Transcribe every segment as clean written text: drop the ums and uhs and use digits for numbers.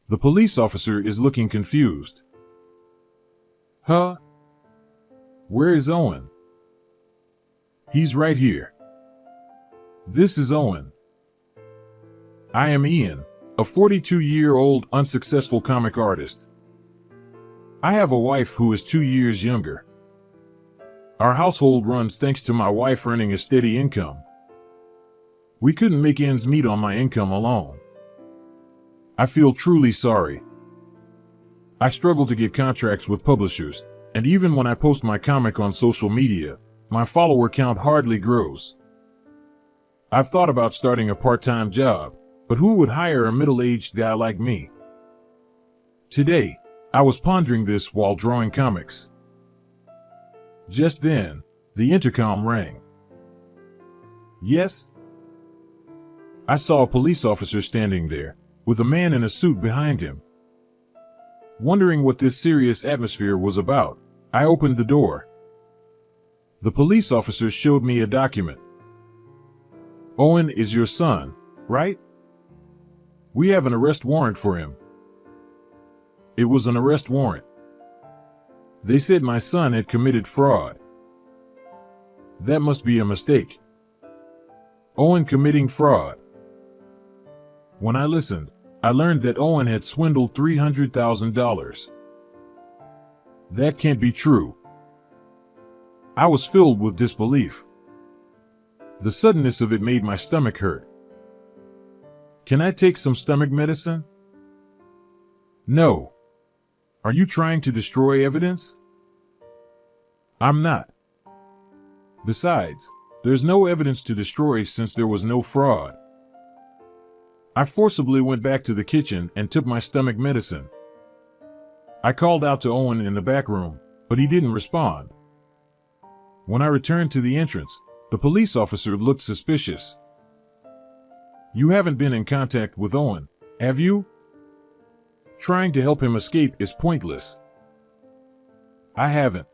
The police officer is looking confused. Huh? Where is Owen? He's right here. This is Owen. I am Ian, a 42-year-old unsuccessful comic artist. I have a wife who is 2 years younger. Our household runs thanks to my wife earning a steady income. We couldn't make ends meet on my income alone. I feel truly sorry. I struggle to get contracts with publishers, and even when I post my comic on social media, my follower count hardly grows. I've thought about starting a part-time job, but who would hire a middle-aged guy like me? Today, I was pondering this while drawing comics. Just then, the intercom rang. Yes? I saw a police officer standing there, with a man in a suit behind him. Wondering what this serious atmosphere was about, I opened the door. The police officer showed me a document. Owen is your son, right? We have an arrest warrant for him. It was an arrest warrant. They said my son had committed fraud. That must be a mistake. Owen committing fraud. When I listened, I learned that Owen had swindled $300,000. That can't be true. I was filled with disbelief. The suddenness of it made my stomach hurt. Can I take some stomach medicine? No. Are you trying to destroy evidence? I'm not. Besides, there's no evidence to destroy since there was no fraud. I forcibly went back to the kitchen and took my stomach medicine. I called out to Owen in the back room, but he didn't respond. When I returned to the entrance, the police officer looked suspicious. You haven't been in contact with Owen, have you? Trying to help him escape is pointless. I haven't.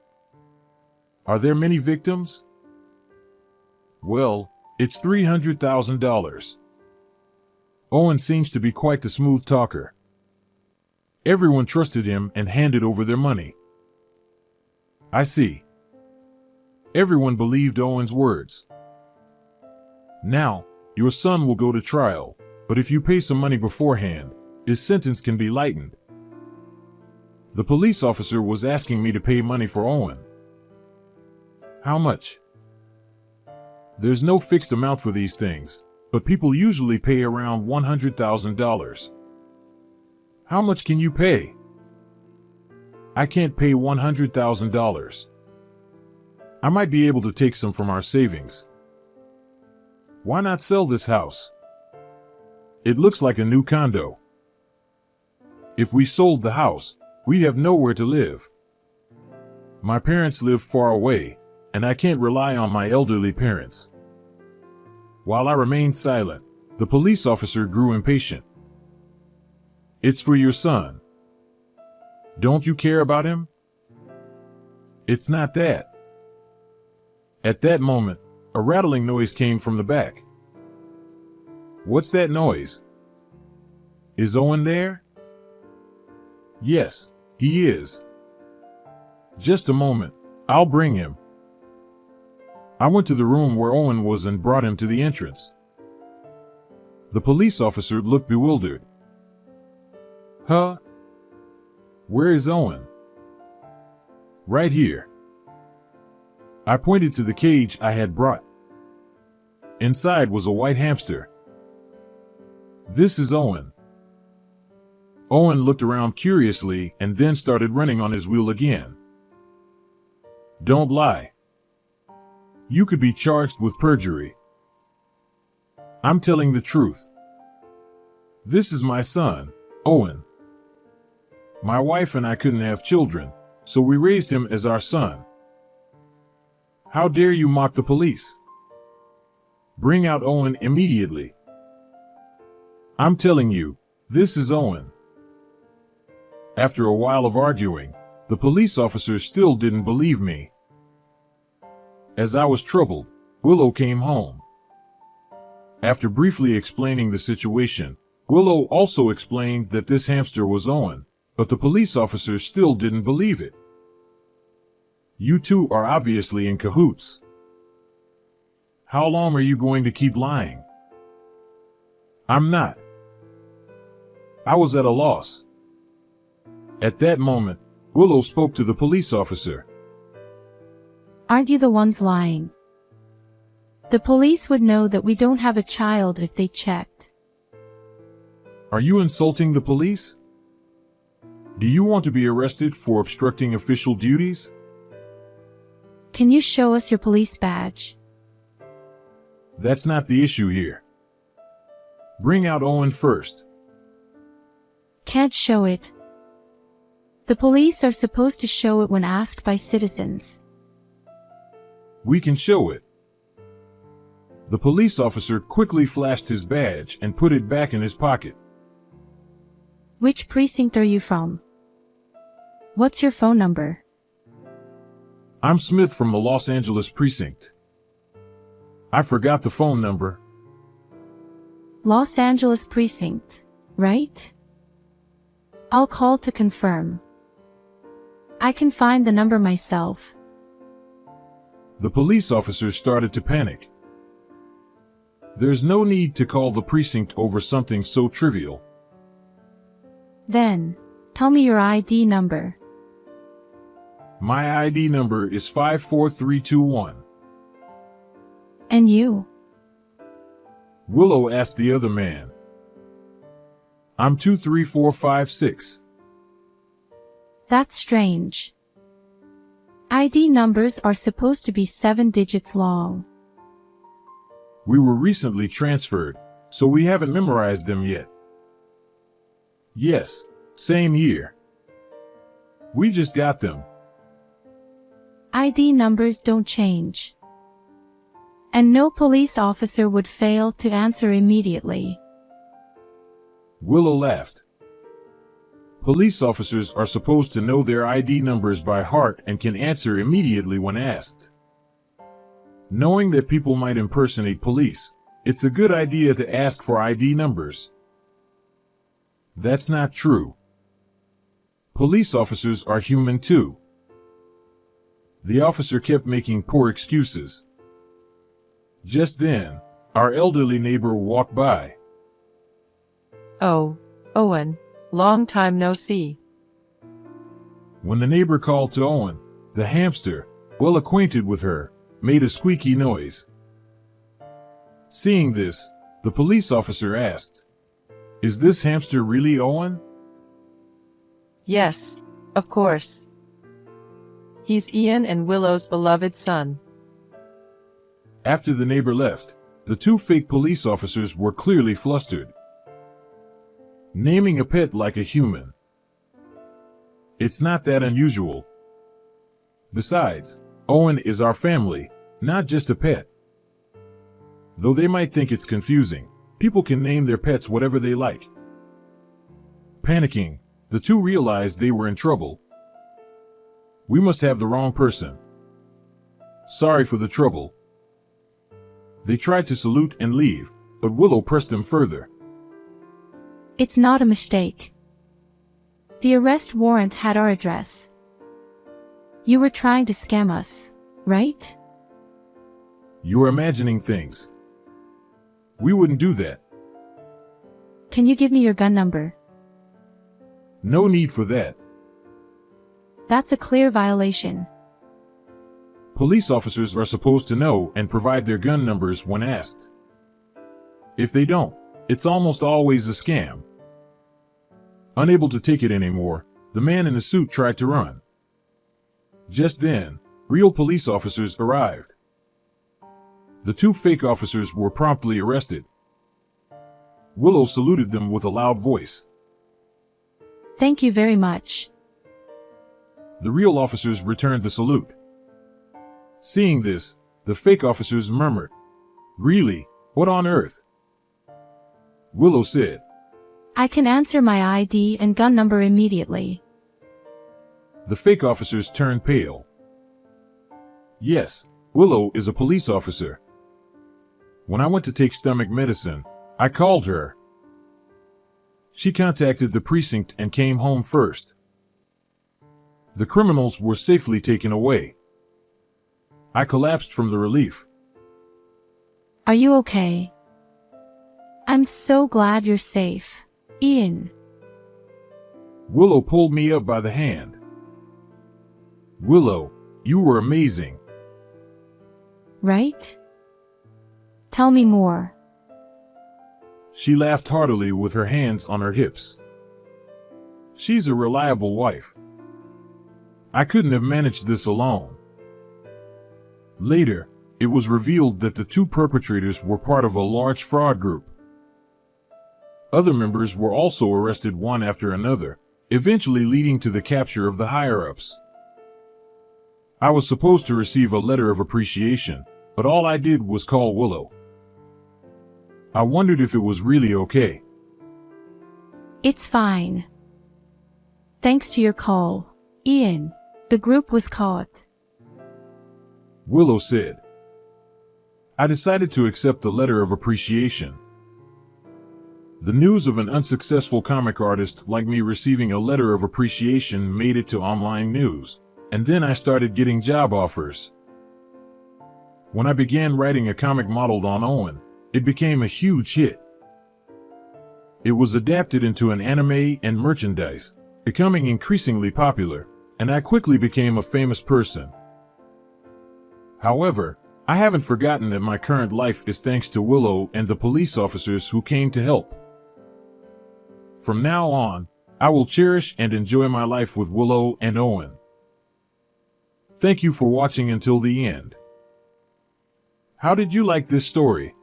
Are there many victims? Well, it's $300,000. Owen seems to be quite the smooth talker. Everyone trusted him and handed over their money. I see. Everyone believed Owen's words. Now, your son will go to trial, but if you pay some money beforehand, his sentence can be lightened. The police officer was asking me to pay money for Owen. How much? There's no fixed amount for these things, but people usually pay around $100,000. How much can you pay? I can't pay $100,000. I might be able to take some from our savings. Why not sell this house? It looks like a new condo. If we sold the house, we'd have nowhere to live. My parents live far away, and I can't rely on my elderly parents. While I remained silent, the police officer grew impatient. It's for your son. Don't you care about him? It's not that. At that moment, a rattling noise came from the back. What's that noise? Is Owen there? Yes, he is. Just a moment, I'll bring him. I went to the room where Owen was and brought him to the entrance. The police officer looked bewildered. Huh? Where is Owen? Right here. I pointed to the cage I had brought. Inside was a white hamster. This is Owen. Owen looked around curiously and then started running on his wheel again. Don't lie. You could be charged with perjury. I'm telling the truth. This is my son, Owen. My wife and I couldn't have children, so we raised him as our son. How dare you mock the police? Bring out Owen immediately. I'm telling you, this is Owen. After a while of arguing, the police officer still didn't believe me. As I was troubled, Willow came home. After briefly explaining the situation, Willow also explained that this hamster was Owen, but the police officers still didn't believe it. You two are obviously in cahoots. How long are you going to keep lying? I'm not. I was at a loss. At that moment, Willow spoke to the police officer. Aren't you the ones lying? The police would know that we don't have a child if they checked. Are you insulting the police? Do you want to be arrested for obstructing official duties? Can you show us your police badge? That's not the issue here. Bring out Owen first. Can't show it. The police are supposed to show it when asked by citizens. We can show it. The police officer quickly flashed his badge and put it back in his pocket. Which precinct are you from? What's your phone number? I'm Smith from the Los Angeles precinct. I forgot the phone number. Los Angeles precinct, right? I'll call to confirm. I can find the number myself. The police officers started to panic. There's no need to call the precinct over something so trivial. Then, tell me your ID number. My ID number is 54321. And you? Willow asked the other man. I'm 23456. That's strange. ID numbers are supposed to be 7 digits long. We were recently transferred, so we haven't memorized them yet. Yes, same here. We just got them. ID numbers don't change. And no police officer would fail to answer immediately. Willow laughed. Police officers are supposed to know their ID numbers by heart and can answer immediately when asked. Knowing that people might impersonate police, it's a good idea to ask for ID numbers. That's not true. Police officers are human too. The officer kept making poor excuses. Just then, our elderly neighbor walked by. Oh, Owen, long time no see. When the neighbor called to Owen, the hamster, well acquainted with her, made a squeaky noise. Seeing this, the police officer asked, "Is this hamster really Owen?" Yes, of course. He's Ian and Willow's beloved son. After the neighbor left, the two fake police officers were clearly flustered. Naming a pet like a human. It's not that unusual. Besides, Owen is our family, not just a pet. Though they might think it's confusing, people can name their pets whatever they like. Panicking, the two realized they were in trouble. We must have the wrong person. Sorry for the trouble. They tried to salute and leave, but Willow pressed them further. It's not a mistake. The arrest warrant had our address. You were trying to scam us, right? You're imagining things. We wouldn't do that. Can you give me your gun number? No need for that. That's a clear violation. Police officers are supposed to know and provide their gun numbers when asked. If they don't, it's almost always a scam. Unable to take it anymore, the man in the suit tried to run. Just then, real police officers arrived. The two fake officers were promptly arrested. Willow saluted them with a loud voice. Thank you very much. The real officers returned the salute. Seeing this, the fake officers murmured, "Really? What on earth?" Willow said, I can answer my ID and gun number immediately. The fake officers turned pale. Yes, Willow is a police officer. When I went to take stomach medicine, I called her. She contacted the precinct and came home first. The criminals were safely taken away. I collapsed from the relief. Are you okay? I'm so glad you're safe, Ian. Willow pulled me up by the hand. Willow, you were amazing. Right? Tell me more. She laughed heartily with her hands on her hips. She's a reliable wife. I couldn't have managed this alone. Later, it was revealed that the two perpetrators were part of a large fraud group. Other members were also arrested one after another, eventually leading to the capture of the higher-ups. I was supposed to receive a letter of appreciation, but all I did was call Willow. I wondered if it was really okay. It's fine. Thanks to your call, Ian, the group was caught. Willow said. I decided to accept the letter of appreciation. The news of an unsuccessful comic artist like me receiving a letter of appreciation made it to online news, and then I started getting job offers. When I began writing a comic modeled on Owen, it became a huge hit. It was adapted into an anime and merchandise, becoming increasingly popular, and I quickly became a famous person. However, I haven't forgotten that my current life is thanks to Willow and the police officers who came to help. From now on, I will cherish and enjoy my life with Willow and Owen. Thank you for watching until the end. How did you like this story?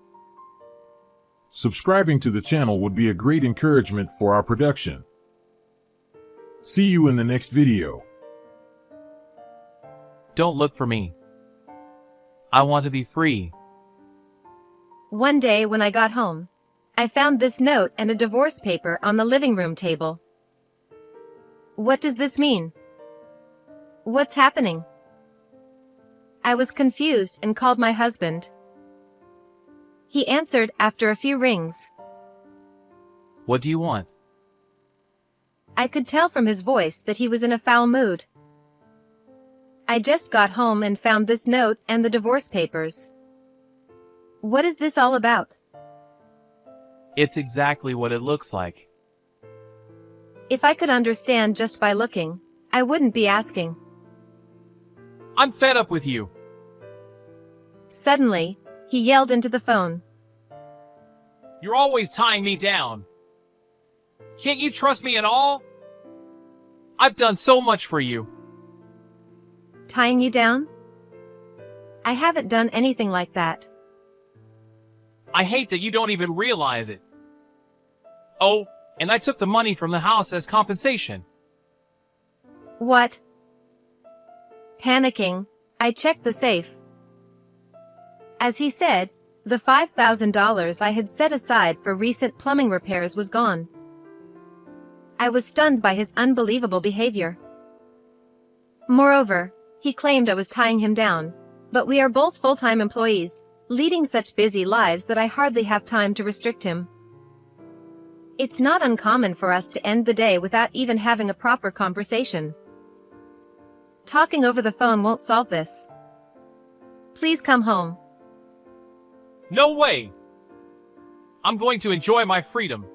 Subscribing to the channel would be a great encouragement for our production. See you in the next video. Don't look for me. I want to be free. One day when I got home, I found this note and a divorce paper on the living room table. What does this mean? What's happening? I was confused and called my husband. He answered after a few rings. What do you want? I could tell from his voice that he was in a foul mood. I just got home and found this note and the divorce papers. What is this all about? It's exactly what it looks like. If I could understand just by looking, I wouldn't be asking. I'm fed up with you. Suddenly, he yelled into the phone. You're always tying me down. Can't you trust me at all? I've done so much for you. Tying you down? I haven't done anything like that. I hate that you don't even realize it. Oh, and I took the money from the house as compensation. What? Panicking, I checked the safe. As he said, the $5,000 I had set aside for recent plumbing repairs was gone. I was stunned by his unbelievable behavior. Moreover, he claimed I was tying him down, but we are both full-time employees, leading such busy lives that I hardly have time to restrict him. It's not uncommon for us to end the day without even having a proper conversation. Talking over the phone won't solve this. Please come home. No way! I'm going to enjoy my freedom.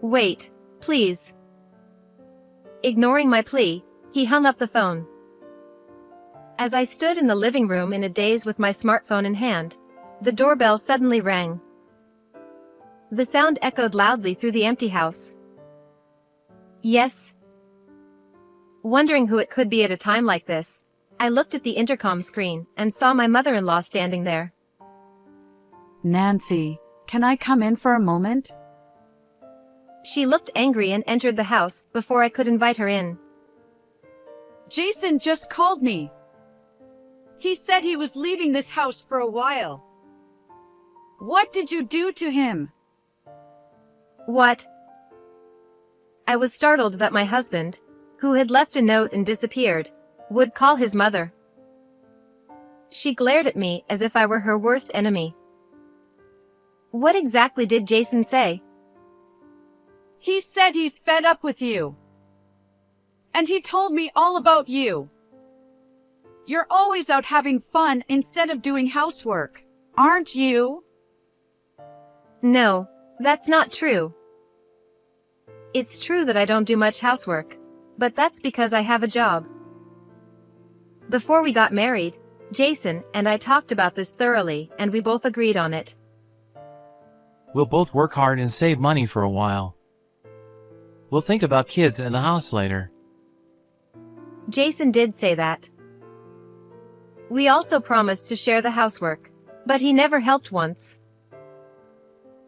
Wait, please. Ignoring my plea, he hung up the phone. As I stood in the living room in a daze with my smartphone in hand, the doorbell suddenly rang. The sound echoed loudly through the empty house. Yes. Wondering who it could be at a time like this, I looked at the intercom screen and saw my mother-in-law standing there. Nancy, can I come in for a moment? She looked angry and entered the house before I could invite her in. Jason just called me. He said he was leaving this house for a while. What did you do to him? What? I was startled that my husband, who had left a note and disappeared, would call his mother. She glared at me as if I were her worst enemy. What exactly did Jason say? He said he's fed up with you. And he told me all about you. You're always out having fun instead of doing housework, aren't you? No, that's not true. It's true that I don't do much housework, but that's because I have a job. Before we got married, Jason and I talked about this thoroughly and we both agreed on it. We'll both work hard and save money for a while. We'll think about kids and the house later. Jason did say that. We also promised to share the housework, but he never helped once.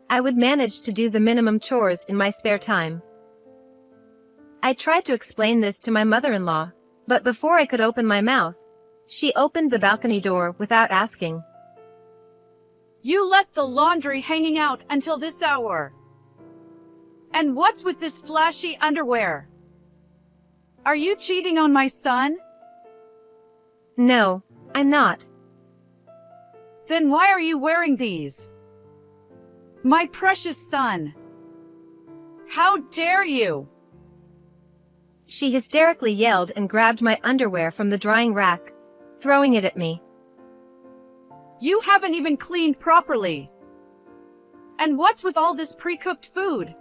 I would manage to do the minimum chores in my spare time. I tried to explain this to my mother-in-law, but before I could open my mouth, she opened the balcony door without asking. You left the laundry hanging out until this hour. And what's with this flashy underwear? Are you cheating on my son? No, I'm not. Then why are you wearing these? My precious son. How dare you? She hysterically yelled and grabbed my underwear from the drying rack, throwing it at me. You haven't even cleaned properly. And what's with all this pre-cooked food?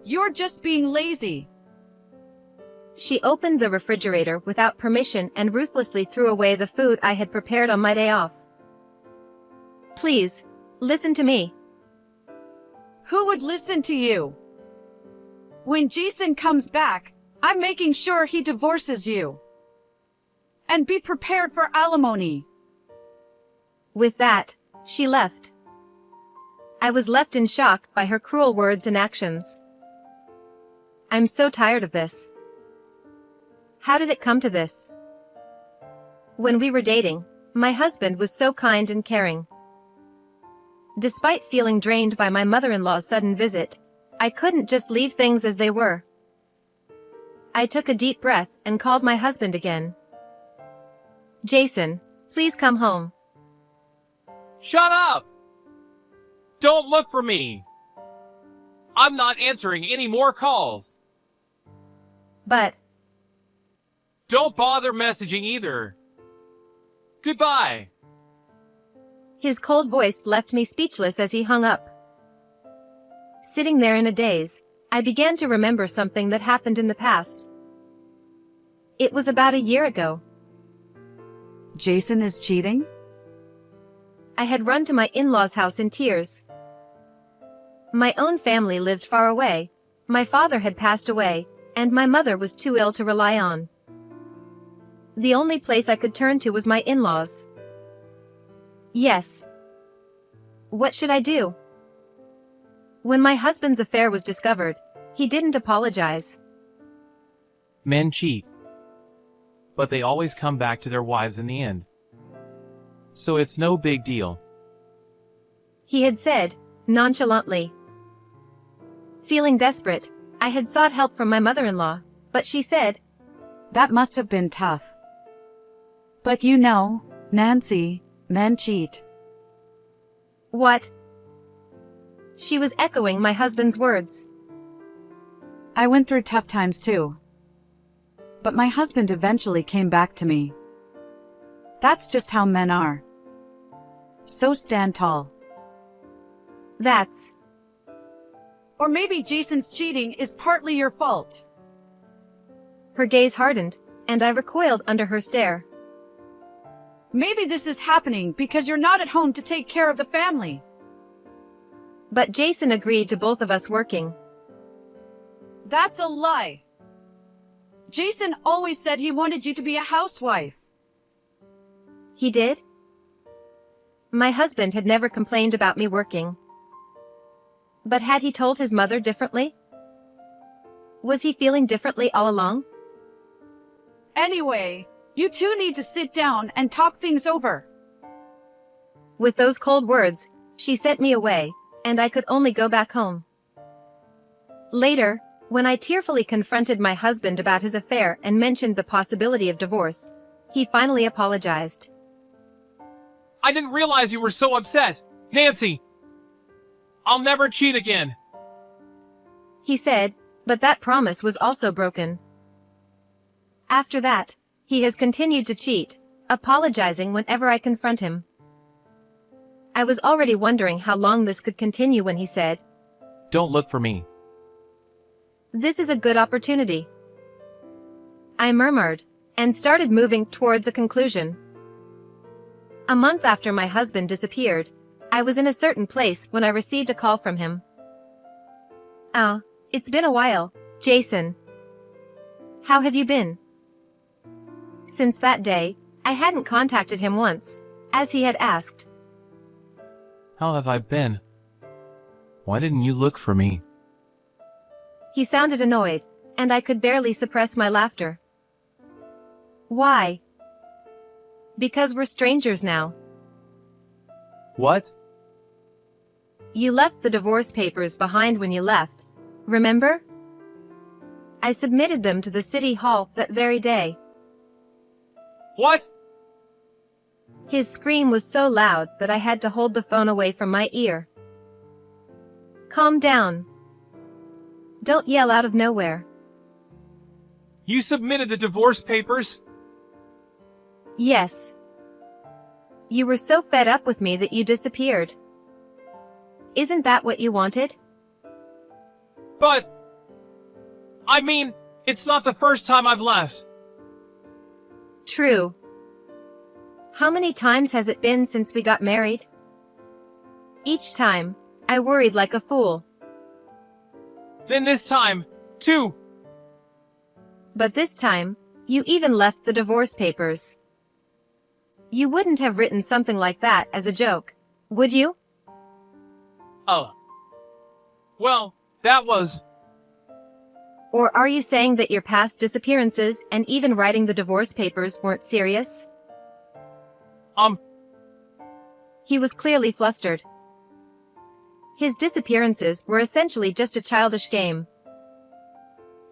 You're just being lazy. She opened the refrigerator without permission and ruthlessly threw away the food I had prepared on my day off. Please, listen to me. Who would listen to you? When Jason comes back, I'm making sure he divorces you. And be prepared for alimony. With that, she left. I was left in shock by her cruel words and actions. I'm so tired of this. How did it come to this? When we were dating, my husband was so kind and caring. Despite feeling drained by my mother-in-law's sudden visit, I couldn't just leave things as they were. I took a deep breath and called my husband again. Jason, please come home. Shut up! Don't look for me! I'm not answering any more calls. But Don't bother messaging either. Goodbye. his cold voice left me speechless as he hung up. Sitting there in a daze, I began to remember something that happened in the past. It was about a year ago. Jason is cheating? I had run to my in-laws' house in tears. My own family lived far away, my father had passed away, and my mother was too ill to rely on. The only place I could turn to was my in-laws. Yes. What should I do? When my husband's affair was discovered, he didn't apologize. Men cheat. But they always come back to their wives in the end. So it's no big deal. He had said, nonchalantly. Feeling desperate, I had sought help from my mother-in-law, but she said, That must have been tough. But you know, Nancy, men cheat. "What?" She was echoing my husband's words. I went through tough times too. But my husband eventually came back to me. That's just how men are. So stand tall. That's. Or maybe Jason's cheating is partly your fault. Her gaze hardened, and I recoiled under her stare. Maybe this is happening because you're not at home to take care of the family. But Jason agreed to both of us working. That's a lie. Jason always said he wanted you to be a housewife. He did? My husband had never complained about me working. But had he told his mother differently? Was he feeling differently all along? Anyway, you two need to sit down and talk things over. With those cold words, she sent me away, and I could only go back home. Later, when I tearfully confronted my husband about his affair and mentioned the possibility of divorce, he finally apologized. I didn't realize you were so upset. Nancy! I'll never cheat again. he said, but that promise was also broken. After that, he has continued to cheat, apologizing whenever I confront him. I was already wondering how long this could continue when he said, Don't look for me. "This is a good opportunity." I murmured, and started moving towards a conclusion. A month after my husband disappeared, I was in a certain place when I received a call from him. "Oh, it's been a while, Jason. How have you been?" Since that day, I hadn't contacted him once, as he had asked. How have I been? Why didn't you look for me? He sounded annoyed, and I could barely suppress my laughter. Why? Because we're strangers now. What? You left the divorce papers behind when you left, remember? I submitted them to the city hall that very day. What? His scream was so loud that I had to hold the phone away from my ear. Calm down. Don't yell out of nowhere. You submitted the divorce papers? Yes. You were so fed up with me that you disappeared. Isn't that what you wanted? But... I mean, it's not the first time I've left. True. How many times has it been since we got married? Each time, I worried like a fool. Then this time, too. But this time, you even left the divorce papers. You wouldn't have written something like that as a joke, would you? Oh. Well, that was... Or are you saying that your past disappearances and even writing the divorce papers weren't serious? He was clearly flustered. His disappearances were essentially just a childish game.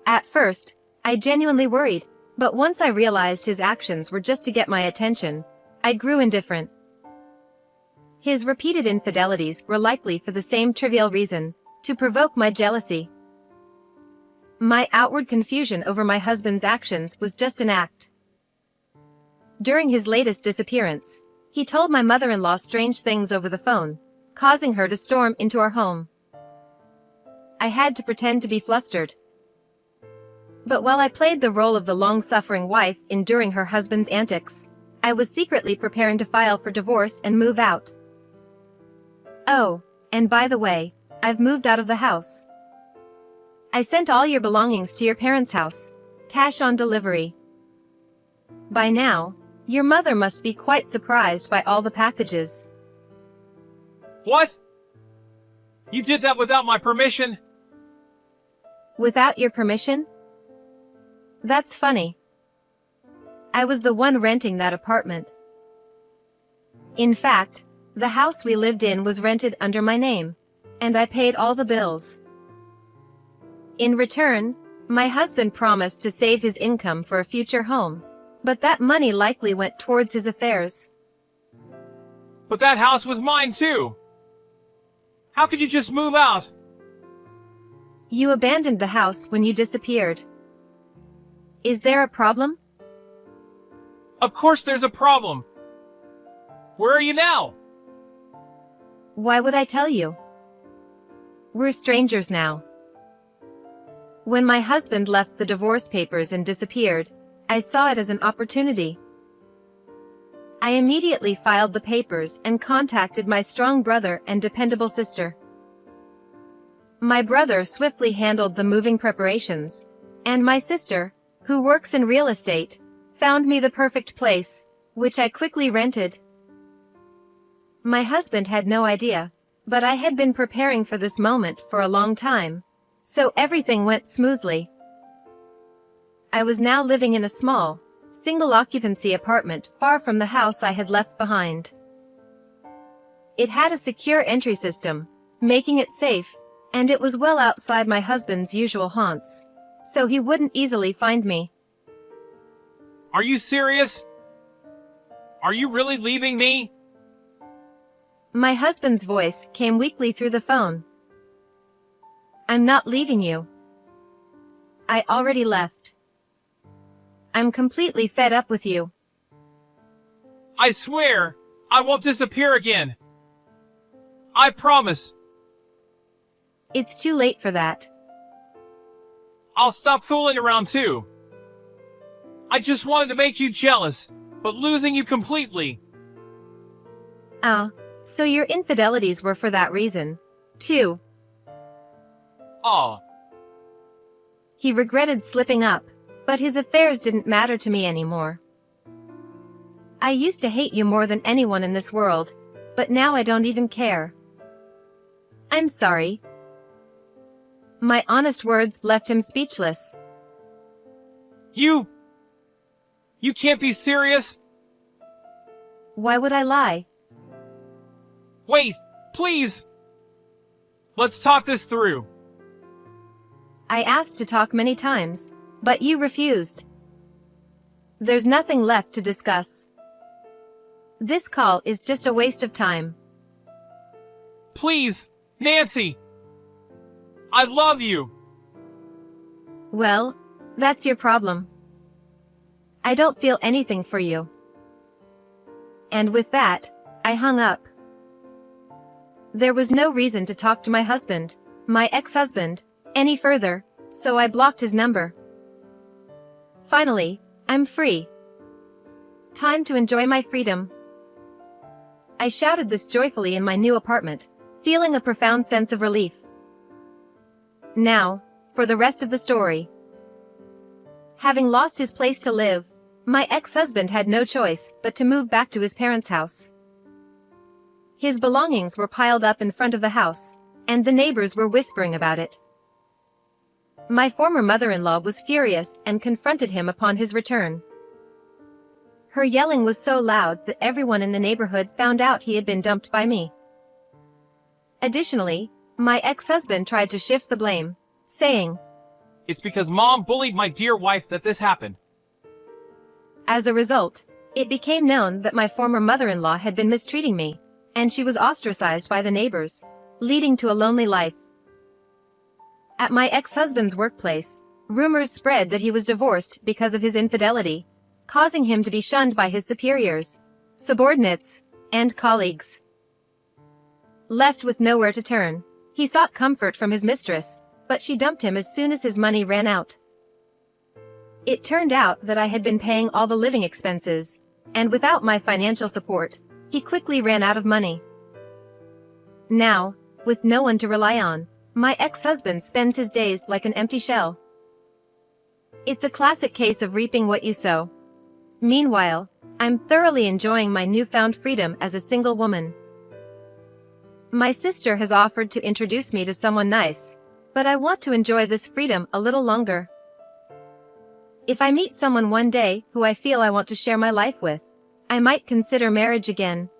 At first, I genuinely worried, but once I realized his actions were just to get my attention, I grew indifferent. His repeated infidelities were likely for the same trivial reason, to provoke my jealousy. My outward confusion over my husband's actions was just an act. During his latest disappearance, he told my mother-in-law strange things over the phone, causing her to storm into our home. I had to pretend to be flustered. But while I played the role of the long-suffering wife enduring her husband's antics, I was secretly preparing to file for divorce and move out. Oh, and by the way, I've moved out of the house. I sent all your belongings to your parents' house, cash on delivery. By now, your mother must be quite surprised by all the packages. What? You did that without my permission? Without your permission? That's funny. I was the one renting that apartment. In fact, the house we lived in was rented under my name, and I paid all the bills. In return, my husband promised to save his income for a future home, but that money likely went towards his affairs. But that house was mine too! How could you just move out? You abandoned the house when you disappeared. Is there a problem? Of course there's a problem! Where are you now? Why would I tell you? We're strangers now. When my husband left the divorce papers and disappeared, I saw it as an opportunity. I immediately filed the papers and contacted my strong brother and dependable sister. My brother swiftly handled the moving preparations, and my sister, who works in real estate, found me the perfect place, which I quickly rented. My husband had no idea, but I had been preparing for this moment for a long time, so everything went smoothly. I was now living in a small, single-occupancy apartment far from the house I had left behind. It had a secure entry system, making it safe, and it was well outside my husband's usual haunts, so he wouldn't easily find me. Are you serious? Are you really leaving me? My husband's voice came weakly through the phone. I'm not leaving you. I already left. I'm completely fed up with you. I swear, I won't disappear again. I promise. It's too late for that. I'll stop fooling around too. I just wanted to make you jealous, but losing you completely. Oh, so your infidelities were for that reason, too. Aw, He regretted slipping up, but his affairs didn't matter to me anymore. I used to hate you more than anyone in this world, but now I don't even care. I'm sorry. My honest words left him speechless. you can't be serious? Why would I lie? Wait, please. Let's talk this through. I asked to talk many times, but you refused. There's nothing left to discuss. This call is just a waste of time. Please, Nancy. I love you. Well, that's your problem. I don't feel anything for you. And with that, I hung up. There was no reason to talk to my husband, my ex-husband, any further, so I blocked his number. Finally, I'm free. Time to enjoy my freedom. I shouted this joyfully in my new apartment, feeling a profound sense of relief. Now, for the rest of the story. Having lost his place to live, my ex-husband had no choice but to move back to his parents' house. His belongings were piled up in front of the house, and the neighbors were whispering about it. My former mother-in-law was furious and confronted him upon his return. Her yelling was so loud that everyone in the neighborhood found out he had been dumped by me. Additionally, my ex-husband tried to shift the blame, saying, It's because Mom bullied my dear wife that this happened. As a result, it became known that my former mother-in-law had been mistreating me, and she was ostracized by the neighbors, leading to a lonely life. At my ex-husband's workplace, rumors spread that he was divorced because of his infidelity, causing him to be shunned by his superiors, subordinates, and colleagues. Left with nowhere to turn, he sought comfort from his mistress, but she dumped him as soon as his money ran out. It turned out that I had been paying all the living expenses, and without my financial support, he quickly ran out of money. Now, with no one to rely on, my ex-husband spends his days like an empty shell. It's a classic case of reaping what you sow. Meanwhile, I'm thoroughly enjoying my newfound freedom as a single woman. My sister has offered to introduce me to someone nice, but I want to enjoy this freedom a little longer. If I meet someone one day who I feel I want to share my life with, I might consider marriage again,